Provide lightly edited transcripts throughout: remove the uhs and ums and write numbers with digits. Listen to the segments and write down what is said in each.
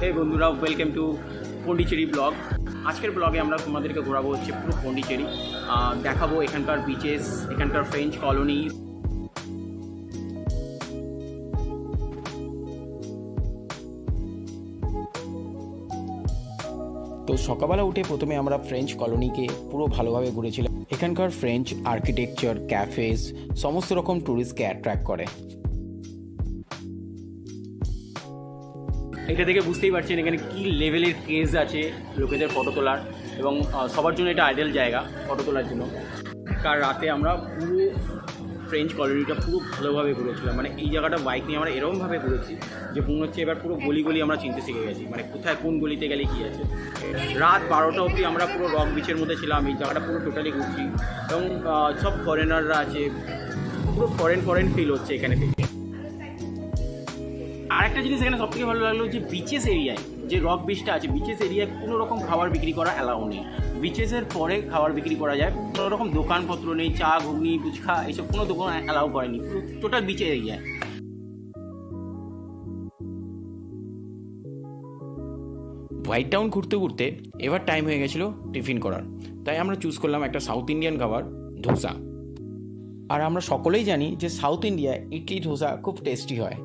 হে বন্ধুরা, welcome to Pondicherry blog. আজকের ব্লগে আমরা তোমাদেরকে ঘোরাবো হচ্ছে পুরো পন্ডিচেরি, দেখাবো এখানকার বিচেস, এখানকার ফ্রেঞ্চ কলোনি। তো সকালবেলা উঠে প্রথমে আমরা ফ্রেঞ্চ কলোনিকে পুরো ভালোভাবে ঘুরেছিলাম। এখানকার ফ্রেঞ্চ আর্কিটেকচার, ক্যাফেজ সমস্ত রকম ট্যুরিস্টকে অ্যাট্রাক্ট করে। এটা দেখে বুঝতেই পারছেন এখানে কী লেভেলের ক্রেজ আছে লোকেদের ফটো তোলার, এবং সবার জন্য এটা আইডিয়াল জায়গা ফটো তোলার জন্য। কার রাতে আমরা পুরো ফ্রেঞ্চ কলোনিটা পুরো ভালোভাবে ঘুরেছিলাম। মানে এই জায়গাটা বাইক নিয়ে আমরা এরকমভাবে ঘুরেছি যে মনে হচ্ছে এবার পুরো গলি গলি আমরা চিনতে শিখে গেছি, মানে কোথায় কোন গলিতে গেলে কী আছে। রাত 12টা অবধি আমরা পুরো রক বিচের মধ্যে ছিলাম। এই জায়গাটা পুরো টোটালি ঘুরছি, এবং সব ফরেনাররা আছে, পুরো ফরেন ফিল হচ্ছে এখানে থেকে। আরেকটা জিনিস এখানে সবথেকে ভালো লাগলো যে বিচেস এরিয়ায়, যে রক বিচটা আছে, বিচেস এরিয়ায় কোনো রকম খাবার বিক্রি করা অ্যালাউ নেই। বিচেসের পরে খাবার বিক্রি করা যায়, কোনো রকম দোকানপত্র নেই, চা ঘুগনি ফুচকা এইসব কোনো দোকান অ্যালাউ করেনি, পুরো টোটাল বিচের এরিয়ায়। হোয়াইট টাউন ঘুরতে ঘুরতে এবার টাইম হয়ে গেছিলো টিফিন করার, তাই আমরা চুজ করলাম একটা সাউথ ইন্ডিয়ান খাবার, ধোসা। আর আমরা সকলেই জানি যে সাউথ ইন্ডিয়ায় ইডলি ধোসা খুব টেস্টি হয়।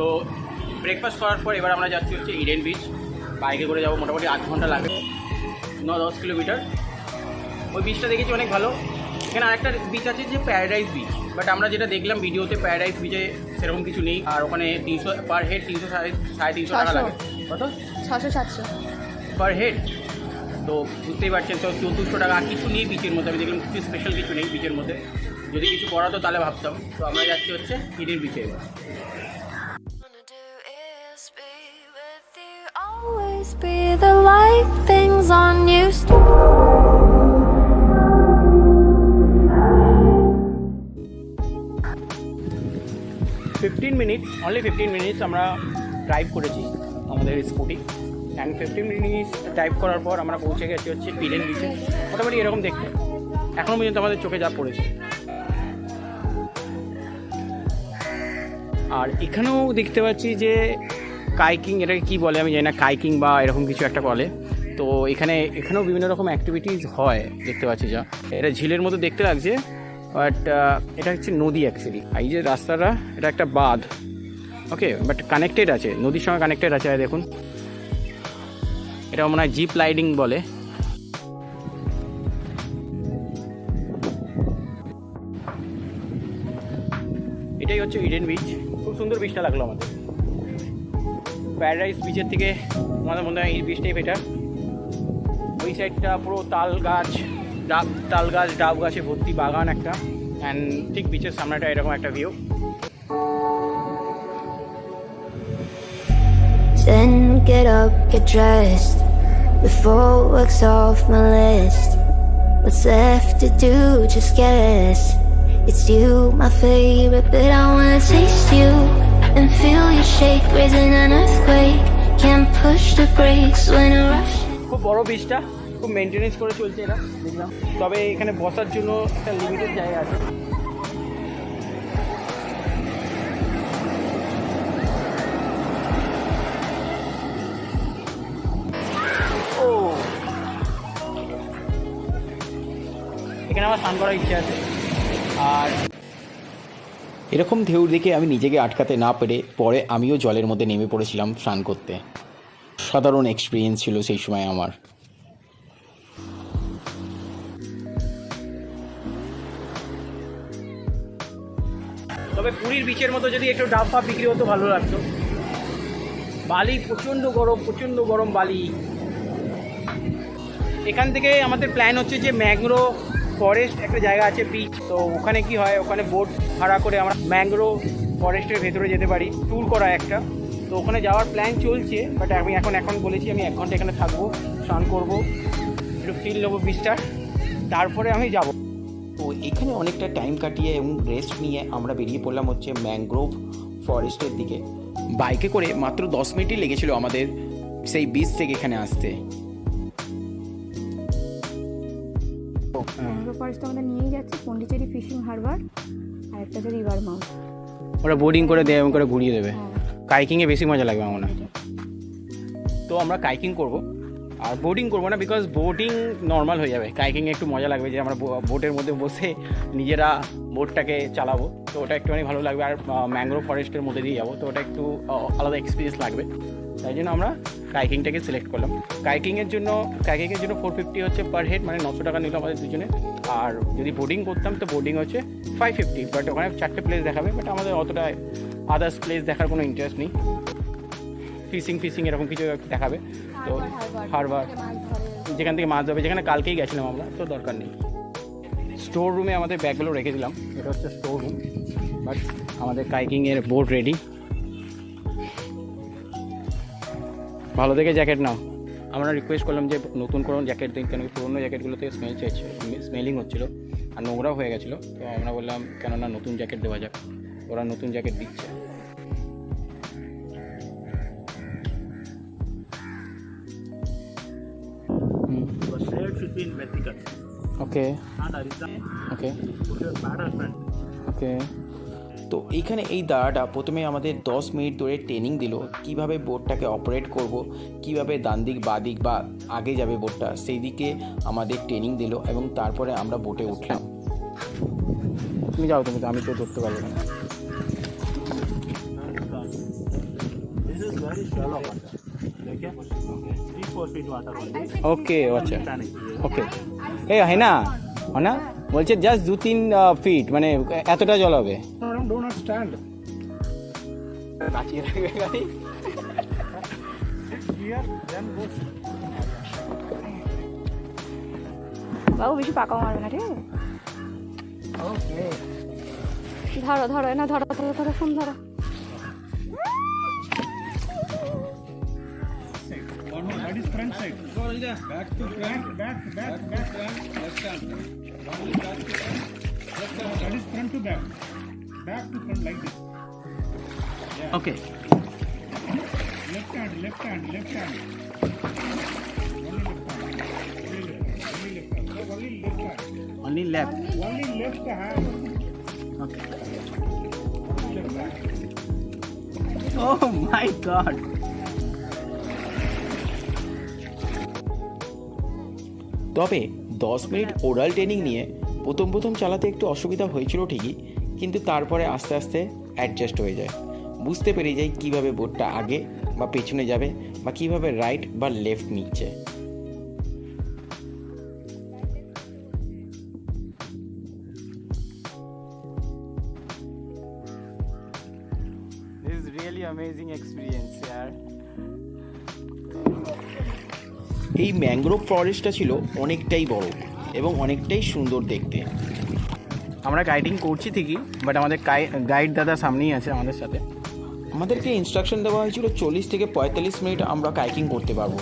তো ব্রেকফাস্ট করার পর এবার আমরা যাচ্ছি হচ্ছে ইডেন বিচ। বাইকে করে যাবো, মোটামুটি 8 ঘন্টা লাগে, 9-10 কিলোমিটার। ওই বিচটা দেখেছি অনেক ভালো। এখানে আরেকটা বিচ আছে যে প্যারাডাইস বিচ, বাট আমরা যেটা দেখলাম ভিডিওতে প্যারাডাইস বিচে সেরকম কিছু নেই। আর ওখানে 300 পার হেড, 300-350 টাকা লাগে। কত? 600-700 পার হেড। তো বুঝতেই পারছেন, তো 2400 টাকা। আর কিছু নেই বিচের মধ্যে, আমি দেখলাম কিছু স্পেশাল কিছু নেই বিচের মধ্যে। যদি কিছু করাতো তাহলে ভাবতাম। তো আমরা যাচ্ছি হচ্ছে ইডেন বিচে এবার। Always be the light things on used to. 15 minutes, only 15 minutes আমরা ড্রাইভ করেছি আমাদের স্কুটি। অ্যান্ড 15 মিনিটস ড্রাইভ করার পর আমরা পৌঁছে গেছি হচ্ছে ইডেন বিচে। মোটামুটি এরকম দেখতে এখনও পর্যন্ত আমাদের চোখে যা পড়েছে। আর এখানেও দেখতে পাচ্ছি যে কাইকিং, এটাকে কী বলে আমি জানি না, কাইকিং বা এরকম কিছু একটা বলে। তো এখানেও বিভিন্ন রকম অ্যাক্টিভিটিস হয় দেখতে পাচ্ছি। যা এটা ঝিলের মতো দেখতে লাগছে, বাট এটা হচ্ছে নদী অ্যাকচুয়ালি। এই যে রাস্তাটা, এটা একটা বাঁধ, ওকে, বাট কানেক্টেড আছে, নদীর সঙ্গে কানেক্টেড আছে। আর দেখুন, এটা মনে হয় জিপ লাইডিং বলে। এটাই হচ্ছে ইডেন বিচ। খুব সুন্দর বিচটা লাগলো আমাদের। প্যারাডাইস বিচের থেকে আমাদের মনে হয় এই বিচটাই বেটার। ওই সাইডটা পুরো তাল গাছ, ডাব গাছে ভর্তি বাগান একটা। অ্যান্ড ঠিক বিচের সামনেটা এরকম একটা view. Then get up, get dressed before work's off my list. What's left to do? Just guess. It's you, my favorite, but I wanna taste you and feel you shake, raising an earthquake. Can't push the brakes when I rush. খুব বড় বিচটা, খুব maintenance করে চলছে এটা দেখলাম। তবে এখানে বসার জন্য একটা লিমিটেড জায়গা আছে। ও, এখানে আমার স্নান করার ইচ্ছে আছে। আর এরকম ঢেউ দেখে আমি নিজেকে আটকাতে না পেরে পরে আমিও জলের মধ্যে নেমে পড়েছিলাম স্নান করতে। সাধারণ এক্সপিরিয়েন্স ছিল সেই সময় আমার। তবে পুরীর বিচের মতো যদি একটু ডাব ফাব বিক্রি হতো ভালো লাগতো। বালি প্রচণ্ড গরম বালি। এখান থেকে আমাদের প্ল্যান হচ্ছে যে ম্যাংগ্রোভ ফরেস্ট একটা জায়গা আছে বিচ, তো ওখানে কি হয়, ওখানে বোট ভাড়া করে আমরা ম্যাংগ্রোভ ফরেস্টের ভেতরে যেতে পারি, ট্যুর করা একটা। তো ওখানে যাওয়ার প্ল্যান চলছে, বাট আমি এখন বলেছি আমি 1 ঘন্টা এখানে থাকবো, স্নান করবো, একটু ফিল নেবো বিচটার, তারপরে আমি যাব। তো এখানে অনেকটা টাইম কাটিয়ে এবং রেস্ট নিয়ে আমরা বেরিয়ে পড়লাম হচ্ছে ম্যাংগ্রোভ ফরেস্টের দিকে। বাইকে করে মাত্র 10 মিনিটই লেগেছিল আমাদের সেই বিচ থেকে এখানে আসতে। ফরেস্ট আমাদের নিয়েই যাচ্ছে পন্ডিচেরি ফিশিং হারবার, আর একটা হচ্ছে রিভার মাউন্ট। ওরা বোর্ডিং করে দেয় এবং করে ঘুরিয়ে দেবে। কাইকিংয়ে বেশি মজা লাগবে আমার মনে হয়। তো আমরা কাইকিং করব আর বোটিং করবো না, বিকজ বোটিং নর্মাল হয়ে যাবে। কাইকিংয়ে একটু মজা লাগবে যে আমরা বোটের মধ্যে বসে নিজেরা বোটটাকে চালাবো, তো ওটা একটুখানি ভালো লাগবে। আর ম্যাংগ্রোভ ফরেস্টের মধ্যে দিয়ে যাবো, তো ওটা একটু আলাদা এক্সপিরিয়েন্স লাগবে। তাই জন্য আমরা কাইকিংটাকে সিলেক্ট করলাম। কাইকিংয়ের জন্য 450 হচ্ছে পার হেড, মানে 900 টাকা নিল আমাদের দুজনে। আর যদি বোটিং করতাম তো বোটিং হচ্ছে 550, বাট ওখানে 4টে প্লেস দেখাবে, বাট আমাদের অতটা আদার্স প্লেস দেখার কোনো ইন্টারেস্ট নেই। ফিশিং এরকম কিছু দেখাবে, তো হারবার যেখান থেকে মাছ ধরবে, যেখানে কালকেই গেছিলাম আমরা, তো দরকার নেই। স্টোর রুমে আমাদের ব্যাগগুলো রেখে দিলাম, এটা হচ্ছে স্টোর রুম। বাট আমাদের কাইকিংয়ের বোট রেডি। ভালো দেখে জ্যাকেট নাও। আমরা রিকোয়েস্ট করলাম যে নতুন কোনো জ্যাকেট দিন, কেন পুরোনো জ্যাকেটগুলোতে স্মেলিং হচ্ছিলো আর নোংরাও হয়ে গেছিলো। তো আমরা বললাম কেননা নতুন জ্যাকেট দেওয়া যাক, ওরা নতুন জ্যাকেট দিচ্ছে। The shade should be in vertical. Okay Not horizontal. Okay Put your paddle front. ওকে। তো এইখানে এই দাদাটা প্রথমে আমাদের 10 মিনিট ধরে ট্রেনিং দিল কিভাবে বোটটাকে অপারেট করব, কিভাবে ডান দিক বা দিক বা আগে যাবে বোটটা, সেই দিকে আমাদের ট্রেনিং দিল এবং তারপরে আমরা বোটে উঠলাম। তুমি যাও, তুমি তো, আমি তো ধরতে পারবো না। This is very shallow water. Okay? 3-4 feet water only. ওকে আচ্ছা Panic. ওকে। এই হয় না বলছে জাস্ট 2-3 ফিট, মানে এতটা জল হবে। No, do not stand. কাচিয়ে রাখবে গাড়ি। Here, then go. বাবু বেশি পাকাও মারবে না, ঠিক আছে? Okay. ধরো ধরো না, ধরো ধরো ধরো, ফোন ধরো। That is front side. Back to front. Back. Left hand. That is front to back. Back to front like this. Okay Left hand. Only left hand. Only left hand. Only left. Only left hand. Okay. Only left hand. Oh my God. তবে 10 minute oral training নিয়ে প্রথম চালাতে একটু অসুবিধা হয়েছিল ঠিকই, কিন্তু তারপরে আস্তে আস্তে অ্যাডজাস্ট হয়ে যায়, বুঝতে পেরে যাই কীভাবে বোটটা আগে বা পেছনে যাবে বা কীভাবে রাইট বা লেফট নিচ্ছে। This is really amazing experience yaar. এই ম্যাংগ্রোভ ফরেস্টটা ছিল অনেকটাই বড় এবং অনেকটাই সুন্দর দেখতে। আমরা গাইডিং করছি ঠিকই, বাট আমাদের গাইড দাদা সামনেই আছে আমাদের সাথে। আমাদেরকে ইনস্ট্রাকশন দেওয়া হয়েছিল 40 থেকে 45 মিনিট আমরা কাইকিং করতে পারবো,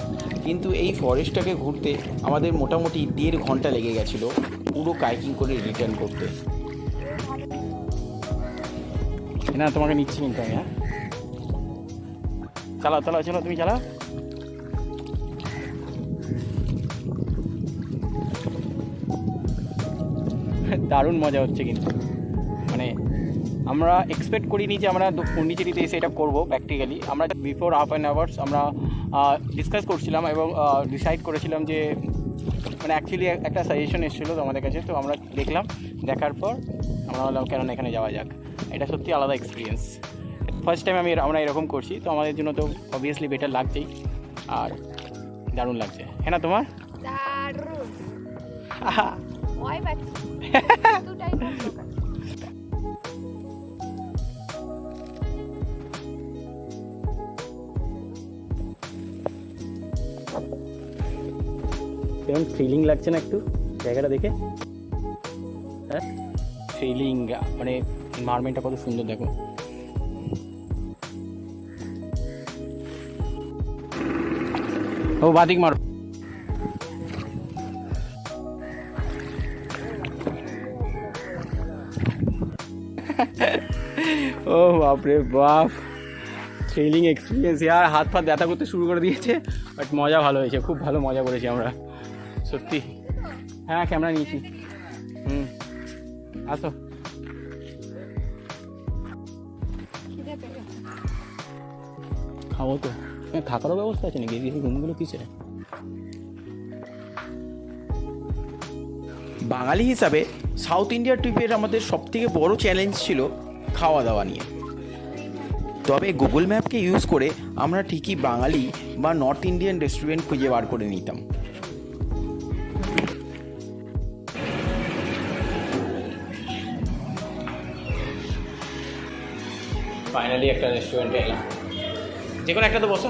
কিন্তু এই ফরেস্টটাকে ঘুরতে আমাদের মোটামুটি 1.5 ঘন্টা লেগে গেছিলো পুরো কাইকিং করে রিটার্ন করতে। না তোমাকে নিচ্ছি কিন্তু আমি। হ্যাঁ চালাও তুমি চালাও। দারুণ মজা হচ্ছে কিন্তু, মানে আমরা এক্সপেক্ট করিনি যে আমরা পন্ডিচেরিতে এসে এটা করবো প্র্যাকটিক্যালি। আমরা বিফোর হাফ অ্যান আওয়ার্স আমরা ডিসকাস করছিলাম এবং ডিসাইড করেছিলাম যে মানে অ্যাকচুয়ালি একটা সাজেশন এসেছিলো তো আমাদের কাছে, তো আমরা দেখার পর আমরা বললাম কেননা এখানে যাওয়া যাক। এটা সত্যি আলাদা এক্সপিরিয়েন্স, ফার্স্ট টাইম আমরা এরকম করছি, তো আমাদের জন্য তো অবভিয়াসলি বেটার লাগছেই আর দারুণ লাগছে। হ্যাঁ না তোমার? দারুণ ভয় পাচ্ছি দুটাই করতে। কেমন ফিলিং লাগছে না একটু জায়গাটা দেখে? হ্যাঁ ফিলিং, মানে এনভায়রনমেন্টটা কত সুন্দর দেখো। ও বাদিক মারো। ও বাপরে বাপ, থ্রিলিং এক্সপিরিয়েন্স ইয়ার। হাত ফাত ব্যথা করতে শুরু করে দিয়েছে, বাট মজা ভালো হয়েছে, খুব ভালো মজা করেছি আমরা সত্যি। হ্যাঁ ক্যামেরা নিয়েছি। আসো খাবো তো, থাকারও ব্যবস্থা আছে নাকি এই রুমগুলো কিসে? বাঙালি হিসাবে সাউথ ইন্ডিয়া ট্রিপের আমাদের সবথেকে বড় চ্যালেঞ্জ ছিল খাওয়া দাওয়া নিয়ে। তবে গুগল ম্যাপকে ইউজ করে আমরা ঠিকই বাঙালি বা নর্থ ইন্ডিয়ান রেস্টুরেন্ট খুঁজে বার করে নিতাম। ফাইনালি একটা রেস্টুরেন্টে এলাম, যে কোনো একটা তো বসো।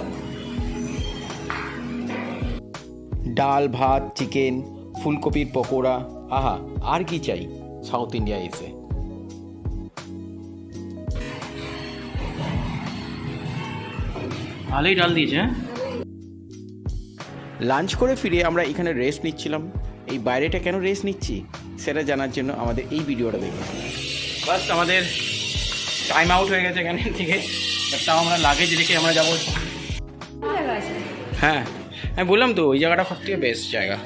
ডাল ভাত চিকেন ফুলকপির পকোড়া, আহা আর কি চাই সাউথ ইন্ডিয়া এসে। ভালোই ডাল দিয়েছে। হ্যাঁ, লাঞ্চ করে ফিরে আমরা এখানে রেস্ট নিচ্ছিলাম। এই বাইরেটা কেন রেস্ট নিচ্ছি সেটা জানার জন্য আমাদের এই ভিডিওটা দেখুন। বাস আমাদের টাইম আউট হয়ে গেছে এখানে থেকে, বাট তাও আমরা লাগেজ রেখে আমরা যাবো। হ্যাঁ আমি বললাম তো ওই জায়গাটা সব থেকে বেস্ট জায়গা।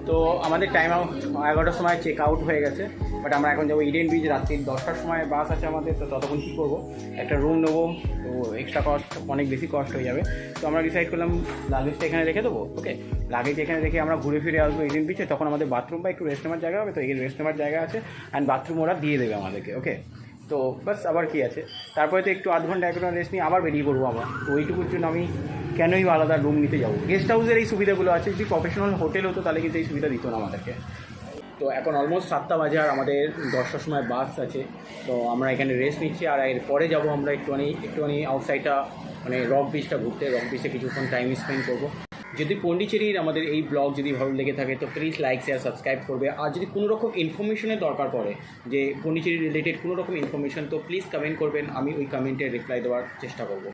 তো আমাদের টাইম আউট 11টার সময় চেক আউট হয়ে গেছে, বাট আমরা এখন যাবো ইডেন বিচ। রাত্রি 10টার সময় বাস আছে আমাদের, তো ততক্ষণ কী করবো, একটা রুম নেবো, তো এক্সট্রা কস্ট অনেক বেশি কস্ট হয়ে যাবে। তো আমরা ডিসাইড করলাম লাগেজটা এখানে রেখে দেবো। ওকে, লাগেজ এখানে রেখে আমরা ঘুরে ফিরে আসবো ইডেন বিচে। তখন আমাদের বাথরুম বা একটু রেস্ট নেওয়ার জায়গা হবে, তো এই রেস্ট নেওয়ার জায়গা আছে অ্যান্ড বাথরুম ওরা দিয়ে দেবে আমাদেরকে। ওকে, তো বাস আবার কি আছে, তারপরে তো একটু আধ ঘন্টা 1 ঘন্টা রেস্ট নিয়ে আবার বেরিয়ে পড়বো আমরা। তো ওইটুকুর জন্য আমি কেনই আলাদা রুম নিতে যাবো। গেস্ট হাউসের এই সুবিধাগুলো আছে, যদি প্রফেশনাল হোটেল হতো তাহলে কিন্তু এই সুবিধা দিত না আমাদেরকে। তো এখন অলমোস্ট 7টা বাজে আর আমাদের 10টার সময় বাস আছে, তো আমরা এখানে রেস্ট নিচ্ছি। আর এরপরে যাবো আমরা একটুখানি আউটসাইডটা মানে রক বিচটা ঘুরতে। রক বিচে কিছুক্ষণ টাইম স্পেন্ড করবো। যদি পন্ডিচেরির আমাদের এই ব্লগ যদি ভালো লেগে থাকে তো প্লিজ লাইক শেয়ার সাবস্ক্রাইব করবে। আর যদি কোনো রকম ইনফরমেশনের দরকার পড়ে, যে পন্ডিচেরি রিলেটেড কোনো রকম ইনফরমেশন, তো প্লিজ কমেন্ট করবেন, আমি ওই কমেন্টে রিপ্লাই দেওয়ার চেষ্টা করবো।